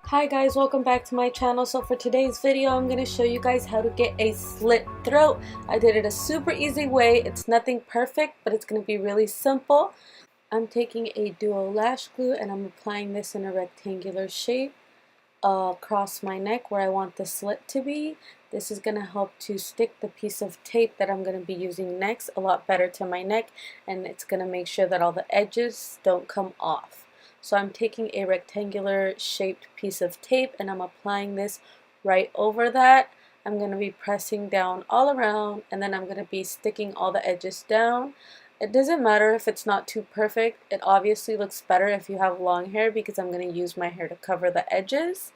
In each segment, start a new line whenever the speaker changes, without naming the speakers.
Hi guys, welcome back to my channel. So for today's video, I'm going to show you guys how to get a slit throat. I did it a super easy way. It's nothing perfect, but it's going to be really simple. I'm taking a duo lash glue and I'm applying this in a rectangular shape across my neck where I want the slit to be. This is going to help to stick the piece of tape that I'm going to be using next a lot better to my neck, and it's going to make sure that all the edges don't come off. So I'm taking a rectangular shaped piece of tape and I'm applying this right over that. I'm going to be pressing down all around, and then I'm going to be sticking all the edges down. It doesn't matter if it's not too perfect. It obviously looks better if you have long hair because I'm going to use my hair to cover the edges.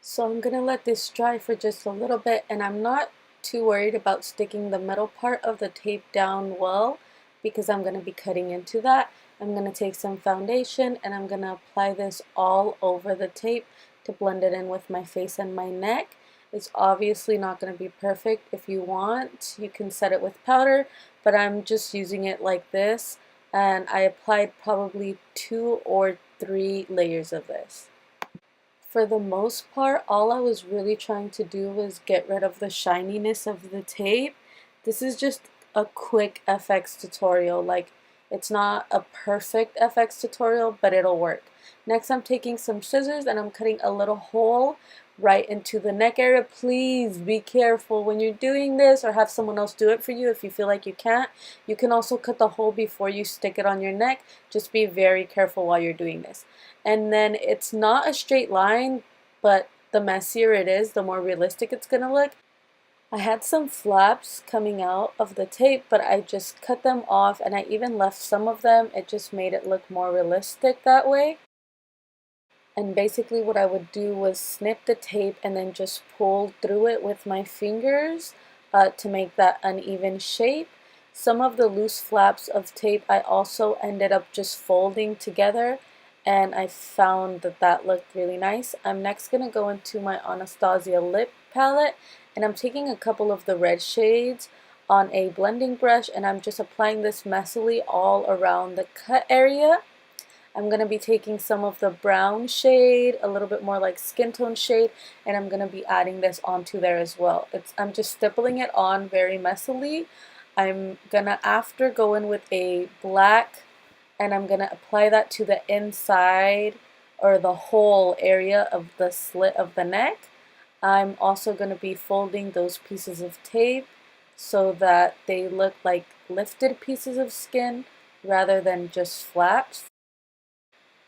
So I'm going to let this dry for just a little bit, and I'm not too worried about sticking the middle part of the tape down well because I'm going to be cutting into that. I'm going to take some foundation and I'm going to apply this all over the tape to blend it in with my face and my neck. It's obviously not going to be perfect. If you want, you can set it with powder, but I'm just using it like this, and I applied probably 2 or 3 layers of this. For the most part, all I was really trying to do was get rid of the shininess of the tape. This is just a quick FX tutorial. Like, it's not a perfect FX tutorial, but it'll work. Next, I'm taking some scissors and I'm cutting a little hole right into the neck area. Please be careful when you're doing this, or have someone else do it for you if you feel like you can't. You can also cut the hole before you stick it on your neck. Just be very careful while you're doing this. And then it's not a straight line, but the messier it is, the more realistic it's gonna look. I had some flaps coming out of the tape, but I just cut them off, and I even left some of them. It just made it look more realistic that way. And basically what I would do was snip the tape and then just pull through it with my fingers to make that uneven shape. Some of the loose flaps of tape I also ended up just folding together, and I found that that looked really nice. I'm next going to go into my Anastasia lip palette, and I'm taking a couple of the red shades on a blending brush, and I'm just applying this messily all around the cut area. I'm going to be taking some of the brown shade, a little bit more like skin tone shade, and I'm going to be adding this onto there as well. I'm just stippling it on very messily. I'm going to after go in with a black, and I'm going to apply that to the inside or the whole area of the slit of the neck. I'm also going to be folding those pieces of tape so that they look like lifted pieces of skin rather than just flaps.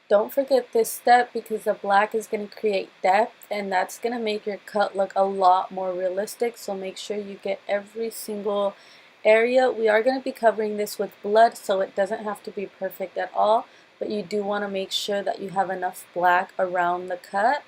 Don't forget this step because the black is going to create depth, and that's going to make your cut look a lot more realistic. So make sure you get every single area. We are going to be covering this with blood, so it doesn't have to be perfect at all, but you do want to make sure that you have enough black around the cut.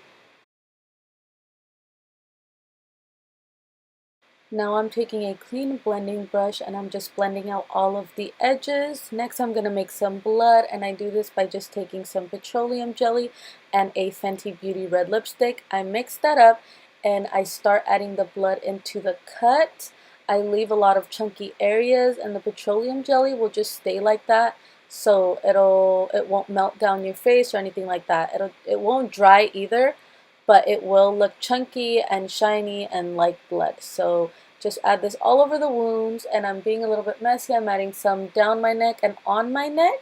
Now I'm taking a clean blending brush and I'm just blending out all of the edges. Next I'm going to make some blood, and I do this by just taking some petroleum jelly and a Fenty Beauty red lipstick. I mix that up and I start adding the blood into the cut. I leave a lot of chunky areas, and the petroleum jelly will just stay like that, so it won't melt down your face or anything like that. It won't dry either, but it will look chunky and shiny and like blood. So just add this all over the wounds, and I'm being a little bit messy. I'm adding some down my neck and on my neck.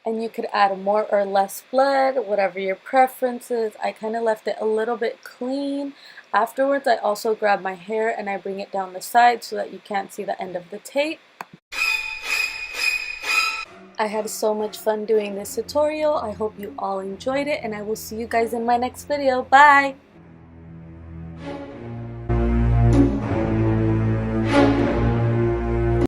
And you could add more or less blood, whatever your preference is. I kind of left it a little bit clean. Afterwards, I also grab my hair and I bring it down the side so that you can't see the end of the tape. I had so much fun doing this tutorial. I hope you all enjoyed it, and I will see you guys in my next video. Bye!